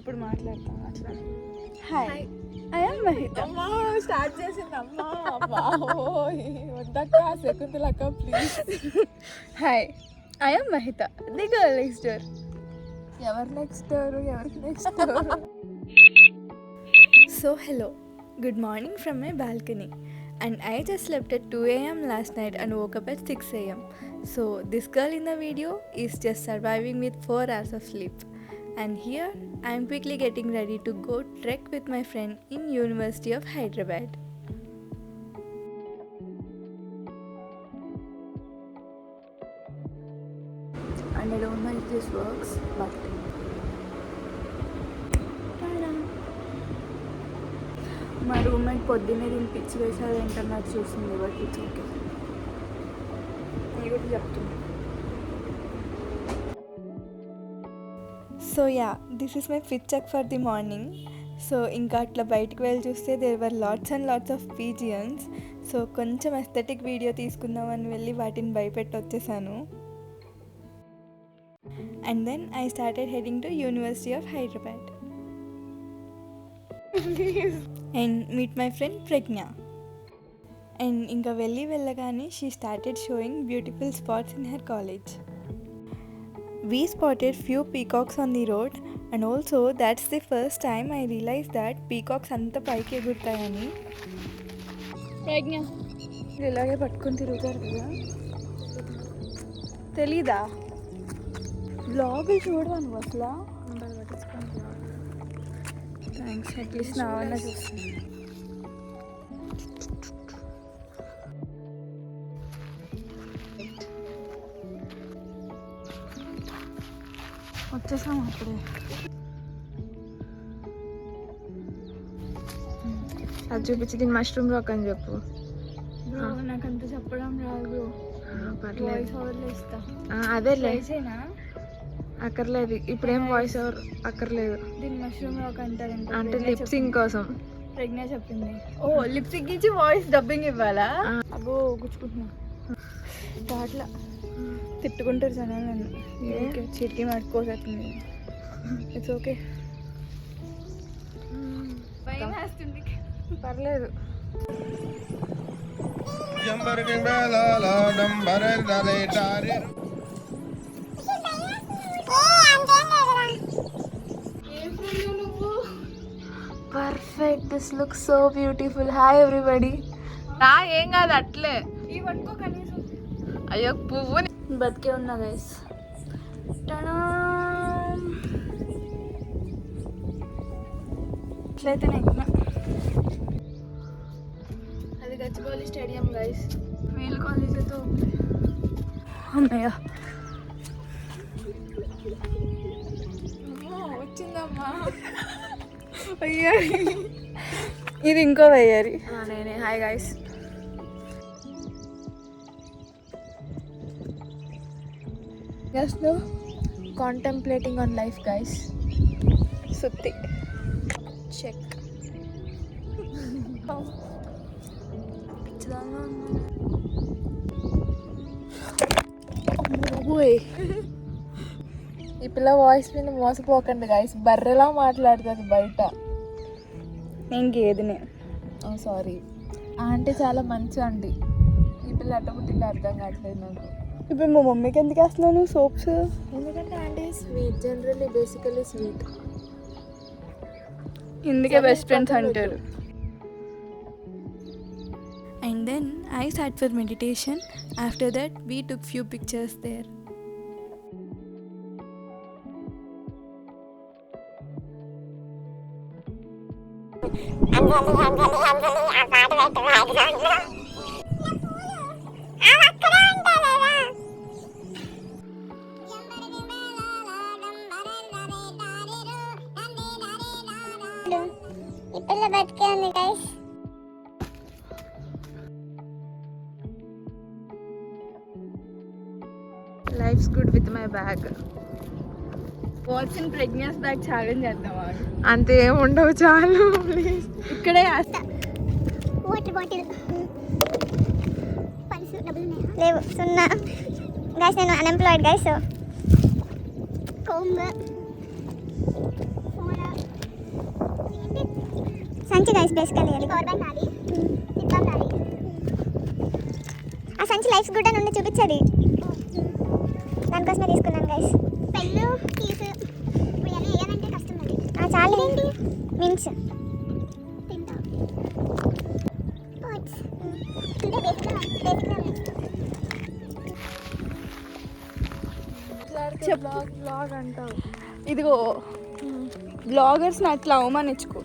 ఇప్పుడు మాట్లాడతాం అట్లా. Hi, I am Mahita. అమ్మా స్టార్ట్ చేసింది అమ్మా. వద్దక్క శకుంతలక్క please. Hi, I am Mahita, the girl next door. ఎవరు నెక్స్ట్ డోర్, ఎవరికి next door? So hello, good morning from my balcony, and I just slept at 2 a.m. last night and woke up at 6 a.m. So this girl in the video is just surviving with 4 hours of sleep, and here I am quickly getting ready to go trek with my friend in University of Hyderabad. And I don't know if this works, but మా roommate పొద్దున్నే దీన్ని పిచ్చి వేసాడు ఏంటన్నా చూసింది, but it's okay. నేను కూడా చెప్తున్నా. So yeah, this is my fit check for the morning. So ఇంకా అట్లా బయటికి వెళ్ళి చూస్తే there were lots and lots of pigeons. So కొంచెం ఎస్థెటిక్ వీడియో తీసుకుందామని వెళ్ళి వాటిని భయపెట్టి వచ్చేసాను. And then I started heading to university of Hyderabad and meet my friend Pragna. And ఇంకా వెళ్ళగానే she started showing beautiful spots in her college. We spotted few peacocks on the road, and also that's the first time I realized that peacocks అంత పైకి ఎగురుతాయని. Pragna ఇలాగే పట్టుకొని తిరుగుతారు కదా, తెలీదా? బ్లాగులు చూడవా నువ్వు అసలు? థ్యాంక్స్, అట్లీస్ట్ నా వల్ల చూస్తుంది. వచ్చేసాం అప్పుడే. అది చూపించి దీని మష్రూమ్ రాక్ అని చెప్పు. నాకు అంత చెప్పడం రాదు, వాయిస్ ఓవర్లో ఇస్తా. అదే లేచేనా? అక్కర్లేదు, ఇప్పుడేం వాయిస్ ఓవర్ అక్కర్లేదు. దీన్ని మష్రూమ్ రాక్ అంటారంట, అంటే లిప్సింగ్ కోసం. ప్రజ్ఞ చెప్పింది. ఓ లిప్సింగ్ ఇచ్చి వాయిస్ డబ్బింగ్ ఇవ్వాలా? అబ్బో గుచ్చుకుంటున్నా. అట్లా తిట్టుకుంటారు జనాలు నన్ను. చిటికి మాడుకోసేస్తుంది. ఇట్స్ ఓకే, భయం వేస్తుంది. పర్లేదు. Perfect, this look so beautiful. Hi everybody. ఏం కాదు అట్లే. ఈ పట్టుకో కనీసం. అయ్యో పువ్వు బతికే ఉన్నా గైస్. ఇట్లయితే నెక్కిన. అది గచ్చిబౌలి స్టేడియం గైస్. వీళ్ళ కాలేజీతో అమ్మయ్య వచ్చిందమ్మా. వయ్యారి ఇది ఇంకో వయ్యారి. నేనే. Hi guys. Just contemplating on life guys. సుత్తి చెక్. ఈ పిల్ల వాయిస్ మీద మోసపోకండి గైస్, బర్రెలా మాట్లాడుతుంది బయట. నేను గేదెనే. సారీ. ఆంటీ చాలా మంచి అండి. ఈ పిల్ల అట్ట పుట్టింది అర్థం కావట్లేదు నాకు. ఇప్పుడు మా మమ్మీకి ఎందుకు వేస్తున్నాను సోప్స్? ఎందుకంటే aunty sweet, generally basically sweet. ఇందుకే బెస్ట్ ఫ్రెండ్స్ అంటారు. And then I sat for meditation. After that we took few pictures there. ఇప్పటిలో బతికే ఉంది guys. Life's good with my bag. What's in pregnancy bag challenge చేద్దామా? అంతే ఏం ఉండవు, చాలు ప్లీజ్. ఇక్కడే వాటర్ బాటిల్ లేవు, సున్నా. గైస్ నేను unemployed guys. So comb, soda, సంచి గైస్ బేసికల్లీ అది పవర్ బ్యాంక్ నాది లిప్ బామ్ నాది ఆ సంచి లైఫ్స్ గుడ్ అని ఉండి చూపించది దానికోసమే తీసుకున్నాను గైస్ పెన్ను కీస్ ఇప్పుడు ఇవన్నీ వేయాలంటే కష్టం అది చాలా ఏంటి మిన్స్ తింటా పాట్స్ ఇదే బేసిక్గా బ్లాగ్ అంటావు. ఇదిగో బ్లాగర్స్ని అట్లా అవమానించుకో.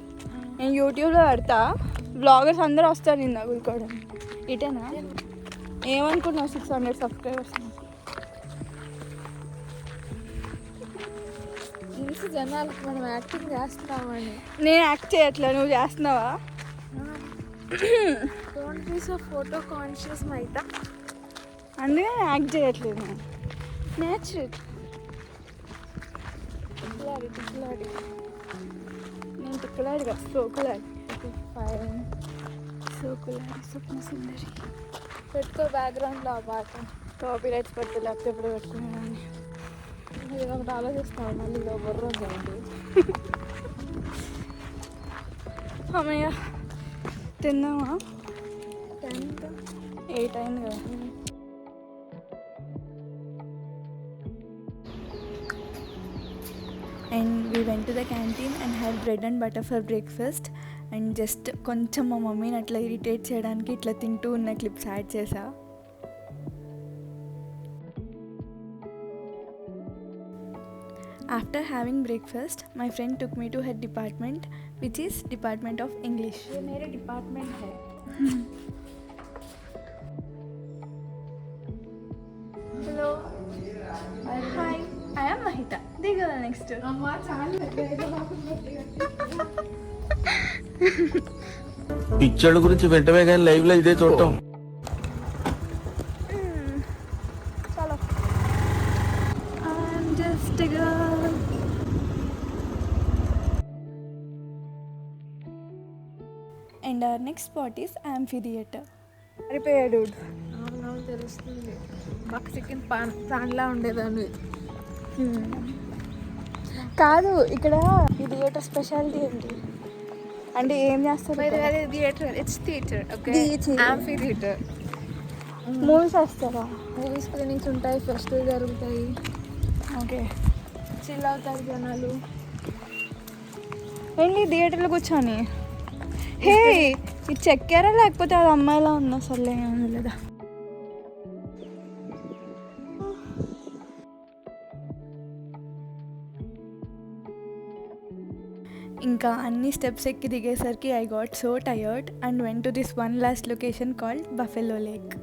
నేను యూట్యూబ్లో పెడతా, బ్లాగర్స్ అందరూ వస్తారు నిన్న కూడుకోవడం. ఇటేనా ఏమనుకున్నావు 600 సబ్స్క్రైబర్స్ తెలిసి జనాలకు మనం యాక్టింగ్ చేస్తున్నామని. నేను యాక్ట్ చేయట్లే, నువ్వు చేస్తున్నావా? Don't be so photo conscious మైతా. అందుకే నేను యాక్ట్ చేయట్లేదు. నేను నేచురల్ టిక్లాడి నేను టిక్కలాడిగా సోకులాడి స్వప్న సుందరి పెట్టుకో బ్యాక్గ్రౌండ్లో ఆ పాట. కాపీ రైట్స్ పడితే లేకపోతే ఎప్పుడు పెట్టుకునేదాన్ని. ఇది ఒకటి ఆలోచిస్తాను మళ్ళీ ఇదో బుర్ర ఉంది. అమ్మయ్య తిందామా? 10th 8 అయింది కదా. And we went to the canteen and had bread and butter for breakfast. And just కొంచెం మా మమ్మీని అట్లా ఇరిటేట్ చేయడానికి ఇట్లా తింటూ ఉన్న క్లిప్స్ యాడ్ చేసా. After having breakfast, my friend took me to her department, which is Department of English. ये मेरे डिपार्टमेंट है. Hello. Hi. I am Mahita. The girl next door. అమ్మా చాలా పిక్చర్ల గురించి వెంటనే కానీ లైవ్ లో ఇదే చూడటం. Chalo. I'm just a girl. And our next spot is amphitheater. Repair dude. అవునవును తెలుస్తుంది. మాకు చికెన్ ప్రాన్లా ఉండేదాన్ని. కాదు, ఇక్కడ ఈ థియేటర్ స్పెషాలిటీ ఏంటి అంటే ఏం చేస్తారు? Theatre it's theatre. Okay, Theatre. Amphi theatre. Movies వస్తారా? మూవీ స్క్రీనింగ్స్ ఉంటాయి, ఫెస్టివల్ జరుగుతాయి, ఓకే. చిల్ అవుతారు జనాలు. ఏంటి థియేటర్లో కూర్చొని? హే, ఇది చెక్కారా లేకపోతే అది అమ్మాయిలా ఉందా? సర్లే ఏమన్నా లేదా. ఇంకా అన్ని స్టెప్స్ ఎక్కి దిగేసరికి I got so tired and went to this one last location called Buffalo Lake.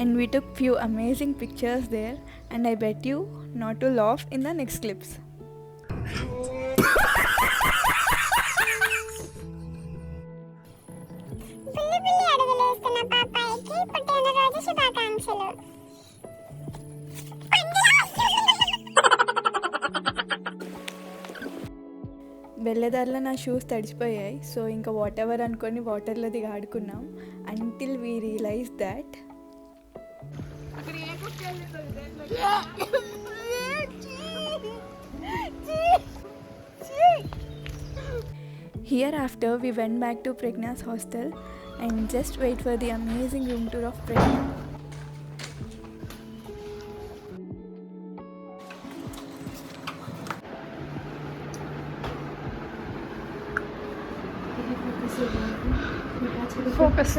And we took few amazing pictures there, and I bet you not to laugh in the next clips. పిల్లి పిల్లి అడుగులు వేస్తున్న పాపాయికి పుట్టినరోజు శుభాకాంక్షలు. వెళ్ళేదారిలో నా shoes తడిచిపోయాయి, so ఇంకా వాట్ ఎవర్ అనుకొని వాటర్లో దిగి ఆడుకున్నాం until we realise that Hereafter, we went back to Pregna's hostel and just wait for the amazing room tour of Pregna. Focus.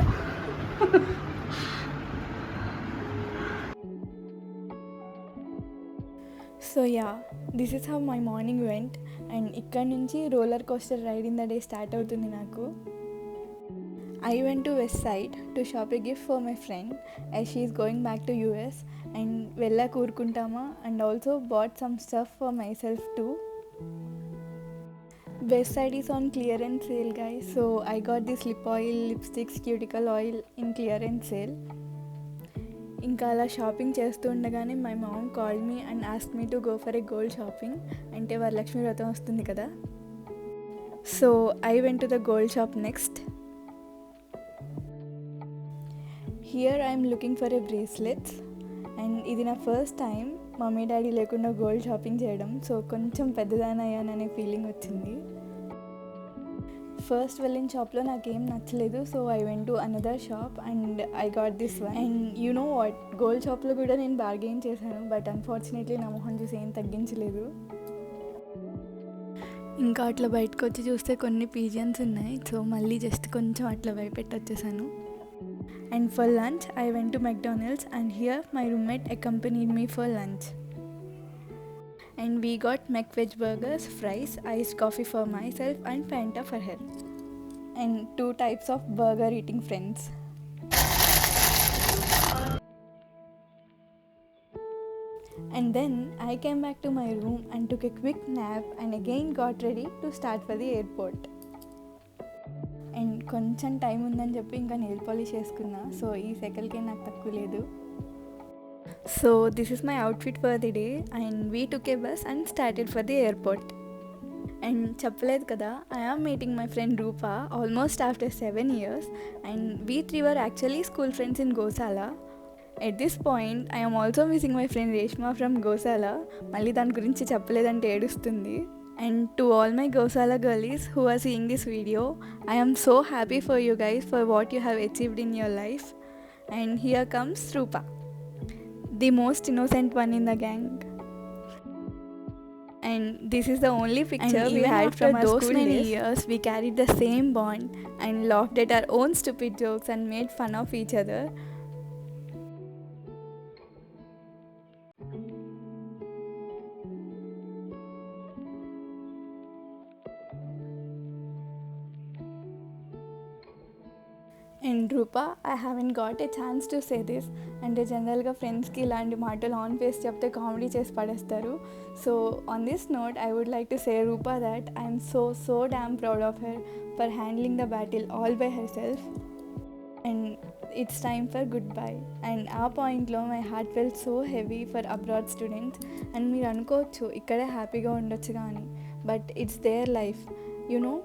So yeah, this is how my morning went. And ఇక్కడ నుంచి roller coaster ride in the day start అవుతుంది నాకు. I went to Westside to shop a gift for my friend as she is going back to US. And వెళ్ళాక ఊరుకుంటామా and also bought some stuff for myself too. Westside is on clearance sale guys, so I got this lip oil, lipsticks, cuticle oil in clearance sale. ఇంకా అలా shopping చేస్తూ ఉండగానే my mom called me and ask me to go for a gold shopping. అంటే వరలక్ష్మి వ్రతం వస్తుంది కదా, So I went to the gold shop next. Here I am looking for a bracelets, and ఇది నా ఫస్ట్ టైం మమ్మీ డాడీ లేకుండా gold shopping చేయడం. So కొంచెం పెద్దదాని అయ్యాననే feeling వచ్చింది. ఫస్ట్ వెళ్ళిన షాప్లో నాకేం నచ్చలేదు. So I went to another shop and I got this one. And you know what, gold షాప్లో కూడా నేను బార్గెయిన్ చేశాను, బట్ అన్ఫార్చునేట్లీ నా మొహం చూసి ఏం తగ్గించలేదు. ఇంకా అట్లా బయటకు వచ్చి చూస్తే కొన్ని పీజియన్స్ ఉన్నాయి. సో మళ్ళీ జస్ట్ కొంచెం అట్లా భయపెట్టి వచ్చేసాను. And for lunch, I went to McDonald's, and here my roommate accompanied me for lunch. And we got McVeg burgers, fries, iced coffee for myself, and Fanta for her. And 2 types of burger eating friends. And then I came back to my room and took a quick nap and again got ready to start for the airport. And కొంచెం time ఉందని చెప్పి ఇంకా nail polish వేసుకున్నా. So ఈ సెకల్కే నాకు తక్కువ లేదు. So this is my outfit for the day and we took a bus and started for the airport. And చెప్పలేదు కదా, I am meeting my friend Roopa almost after 7 years, and we 3 were actually school friends in Gosala. At this point, I am also missing my friend Reshma from Gosala. మళ్ళీ దాని గురించి చెప్పలేదంటే ఏడుస్తుంది. And to all my Gosala girlies who are seeing this video, I am so happy for you guys for what you have achieved in your life. And here comes Rupa, the most innocent one in the gang. And this is the only picture we had from our those many years. We carried the same bond and laughed at our own stupid jokes and made fun of each other. And Roopa, I haven't got a chance to say this. అంటే జనరల్గా ఫ్రెండ్స్కి ఇలాంటి మాటలు on face చెప్తే comedy చేసి పడేస్తారు. So on this note I would like to say Roopa that I'm so damn proud of her for handling the battle all by herself. And it's time for goodbye. And ఆ పాయింట్లో my heart fell so heavy for abroad students. And మీరు అనుకోవచ్చు ఇక్కడే హ్యాపీగా ఉండొచ్చు కానీ, but it's their life. You know,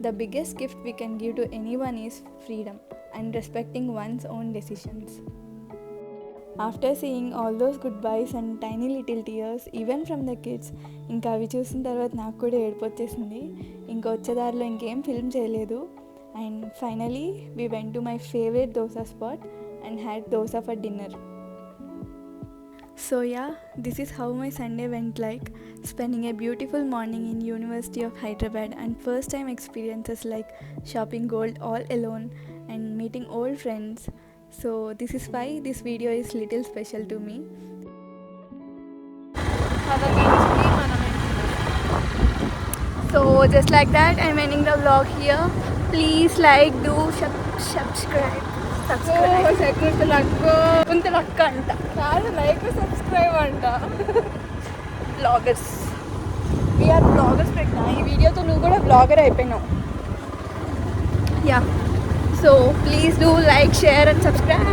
the biggest gift we can give to anyone is freedom and respecting one's own decisions. After seeing all those goodbyes and tiny little tears, even from the kids, ఇంకా అవి చూసిన తర్వాత నాకు కూడా ఏడుపు వచ్చేసింది. ఇంకా వచ్చేదారిలో ఇంకేం ఫిల్మ్ చేయలేదు. And finally we went to my favorite dosa spot and had dosa for dinner. So yeah, this is how my Sunday went like, spending a beautiful morning in University of Hyderabad and first time experiences like shopping gold all alone and meeting old friends. So this is why this video is little special to me. So just like that, I'm ending the vlog here. Please like, do subscribe. అంట కాదు, like subscribe అంట. Bloggers, we are bloggers. పెట్టినా ఈ వీడియోతో నువ్వు కూడా blogger అయిపోయినావు. Yeah, so please do like, share and subscribe.